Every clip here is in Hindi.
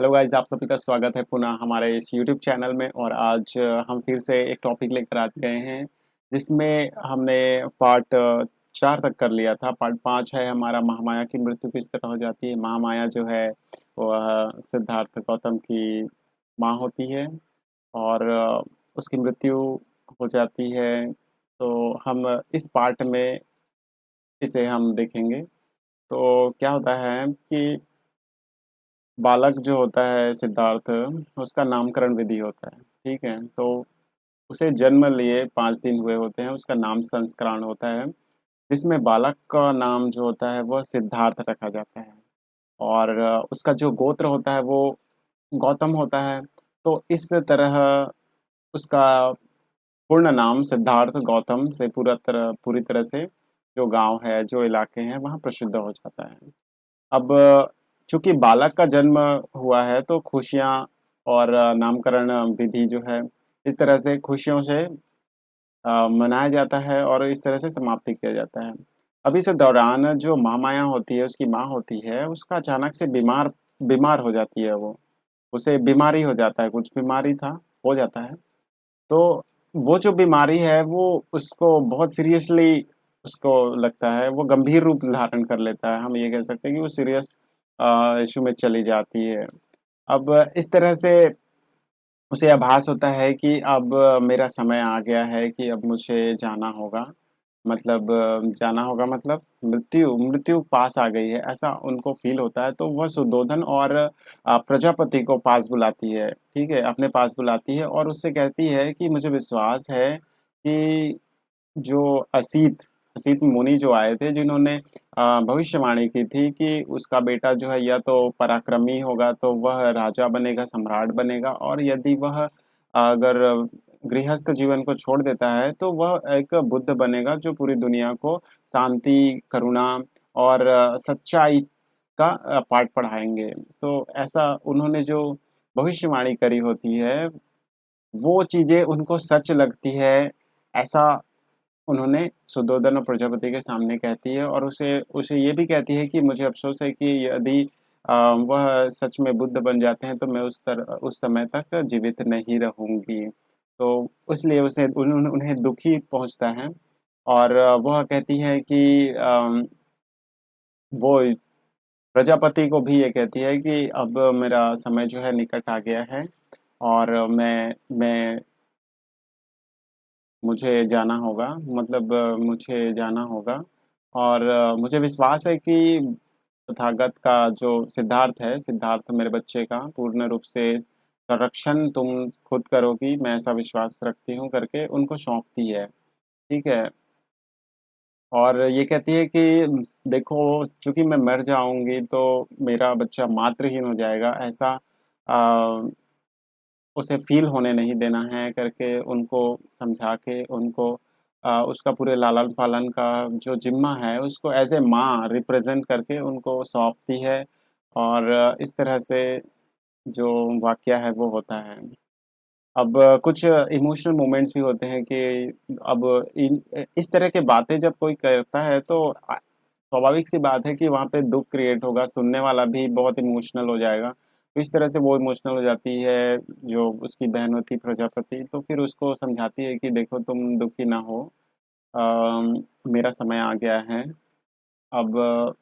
हेलो गाइस, आप सभी का स्वागत है पुनः हमारे इस यूट्यूब चैनल में। और आज हम फिर से एक टॉपिक लेकर आ गए हैं जिसमें हमने पार्ट 4 तक कर लिया था। पार्ट 5 है हमारा, महामाया की मृत्यु किस तरह हो जाती है। महामाया जो है वह सिद्धार्थ गौतम की माँ होती है और उसकी मृत्यु हो जाती है। तो हम इस पार्ट में इसे हम देखेंगे। तो क्या होता है कि बालक जो होता है सिद्धार्थ, उसका नामकरण विधि होता है। ठीक है, तो उसे जन्म लिए 5 दिन हुए होते हैं, उसका नाम संस्करण होता है जिसमें बालक का नाम जो होता है वह सिद्धार्थ रखा जाता है। और उसका जो गोत्र होता है वो गौतम होता है। तो इस तरह उसका पूर्ण नाम सिद्धार्थ गौतम से पूरी तरह से जो गांव है, जो इलाके हैं, वहाँ प्रसिद्ध हो जाता है। अब चूंकि बालक का जन्म हुआ है तो खुशियां और नामकरण विधि जो है इस तरह से खुशियों से मनाया जाता है और इस तरह से समाप्ति किया जाता है। अब इस दौरान जो महामाया होती है, उसकी माँ होती है, उसका अचानक से बीमार बीमार हो जाती है। वो उसे बीमारी हो जाता है, कुछ बीमारी था, हो जाता है। तो वो जो बीमारी है वो उसको बहुत सीरियसली, उसको लगता है वो गंभीर रूप धारण कर लेता है। हम ये कह सकते हैं कि वो सीरियस इशू में चली जाती है। अब इस तरह से उसे आभास होता है कि अब मेरा समय आ गया है कि अब मुझे जाना होगा। मतलब जाना होगा मतलब मृत्यु मृत्यु पास आ गई है, ऐसा उनको फील होता है। तो वह सुद्धोधन और प्रजापति को पास बुलाती है। ठीक है, अपने पास बुलाती है और उससे कहती है कि मुझे विश्वास है कि जो असीत असीत मुनि जो आए थे, जिन्होंने भविष्यवाणी की थी कि उसका बेटा जो है या तो पराक्रमी होगा तो वह राजा बनेगा, सम्राट बनेगा, और यदि वह अगर गृहस्थ जीवन को छोड़ देता है तो वह एक बुद्ध बनेगा जो पूरी दुनिया को शांति, करुणा और सच्चाई का पाठ पढ़ाएंगे। तो ऐसा उन्होंने जो भविष्यवाणी करी होती है वो चीजें उनको सच लगती है, ऐसा उन्होंने सुद्धोधन और प्रजापति के सामने कहती है। और उसे उसे ये भी कहती है कि मुझे अफ़सोस है कि यदि वह सच में बुद्ध बन जाते हैं तो मैं उस समय तक जीवित नहीं रहूँगी। तो इसलिए उसे उन्हें दुःख ही पहुँचता है। और वह कहती है कि वो प्रजापति को भी ये कहती है कि अब मेरा समय जो है निकट आ गया है और मैं मुझे जाना होगा, मतलब मुझे जाना होगा। और मुझे विश्वास है कि तथागत का जो सिद्धार्थ है, सिद्धार्थ मेरे बच्चे का पूर्ण रूप से संरक्षण तुम खुद करोगी, मैं ऐसा विश्वास रखती हूँ, करके उनको सौंपती है। ठीक है। और ये कहती है कि देखो, चूंकि मैं मर जाऊंगी तो मेरा बच्चा मातृहीन हो जाएगा, ऐसा आ, उसे फ़ील होने नहीं देना है, करके उनको समझा के उनको उसका पूरे लालन-पालन का जो ज़िम्मा है उसको एज़ ए माँ रिप्रेज़ेंट करके उनको सौंपती है। और इस तरह से जो वाक़या है वो होता है। अब कुछ इमोशनल मोमेंट्स भी होते हैं कि अब इस तरह की बातें जब कोई करता है तो स्वाभाविक सी बात है कि वहाँ पे दुःख क्रिएट होगा, सुनने वाला भी बहुत इमोशनल हो जाएगा। तो इस तरह से वो इमोशनल हो जाती है, जो उसकी बहन होती है प्रजापति, तो फिर उसको समझाती है कि देखो तुम दुखी ना हो, मेरा समय आ गया है। अब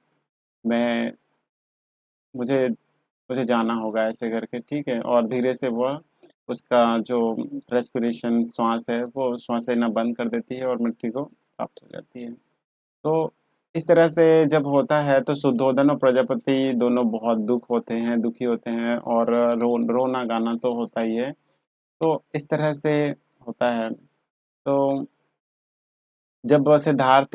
मैं मुझे मुझे जाना होगा, ऐसे करके। ठीक है, और धीरे से वह उसका जो रेस्पिरेशन, श्वास है, वो श्वास लेना बंद कर देती है और मृत्यु को प्राप्त हो जाती है। तो इस तरह से जब होता है तो शुद्धोधन और प्रजापति दोनों बहुत दुखी होते हैं और रोना गाना तो होता ही है। तो इस तरह से होता है। तो जब सिद्धार्थ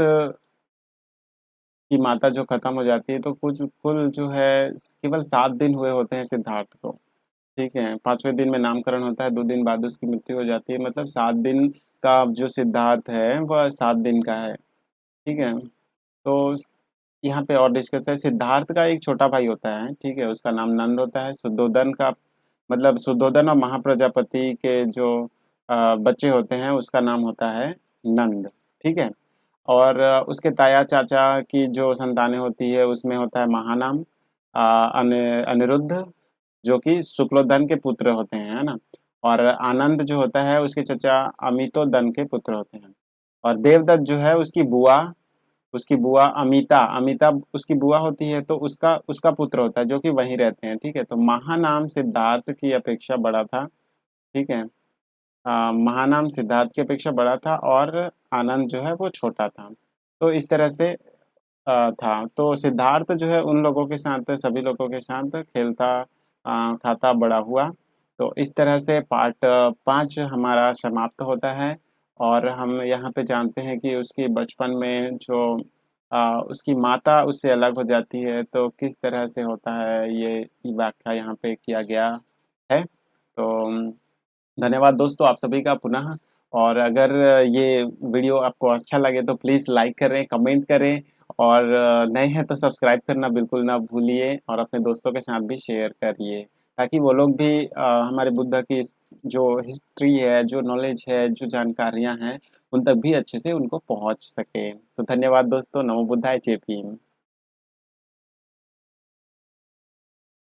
की माता जो खत्म हो जाती है तो कुछ कुल जो है केवल 7 दिन हुए होते हैं सिद्धार्थ को। ठीक है, 5वें दिन में नामकरण होता है, 2 दिन बाद उसकी मृत्यु हो जाती है। मतलब 7 दिन का जो सिद्धार्थ है वह 7 दिन का है। ठीक है। तो यहाँ पे और डिस्कस है, सिद्धार्थ का एक छोटा भाई होता है। ठीक है, उसका नाम नंद होता है। शुद्धोधन का मतलब शुद्धोधन और महाप्रजापति के जो बच्चे होते हैं उसका नाम होता है नंद। ठीक है। और उसके ताया चाचा की जो संतानें होती है उसमें होता है महानाम, अनिरुद्ध, जो कि शुक्लोदन के पुत्र होते हैं, है ना? और आनंद जो होता है उसके चचा अमितोदन के पुत्र होते हैं। और देवदत्त जो है उसकी बुआ अमिता अमिता उसकी बुआ होती है, तो उसका उसका पुत्र होता है जो कि वहीं रहते हैं, ठीक है? तो महानाम सिद्धार्थ की अपेक्षा बड़ा था, ठीक है? महानाम सिद्धार्थ की अपेक्षा बड़ा था और आनंद जो है वो छोटा था। तो इस तरह से था। तो सिद्धार्थ जो है उन लोगों के साथ सभी लोगों के साथ खेलता खाता बड़ा हुआ। तो इस तरह से पार्ट 5 हमारा समाप्त होता है और हम यहाँ पे जानते हैं कि उसकी बचपन में जो उसकी माता उससे अलग हो जाती है, तो किस तरह से होता है ये व्याख्या यहाँ पे किया गया है। तो धन्यवाद दोस्तों आप सभी का पुनः। और अगर ये वीडियो आपको अच्छा लगे तो प्लीज़ लाइक करें, कमेंट करें और नए हैं तो सब्सक्राइब करना बिल्कुल ना भूलिए और अपने दोस्तों के साथ भी शेयर करिए, ताकि वो लोग भी हमारे बुद्ध की जो हिस्ट्री है, जो नॉलेज है, जो जानकारियाँ हैं, उन तक भी अच्छे से उनको पहुँच सके। तो धन्यवाद दोस्तों, नमो बुद्धाय, जय भीम।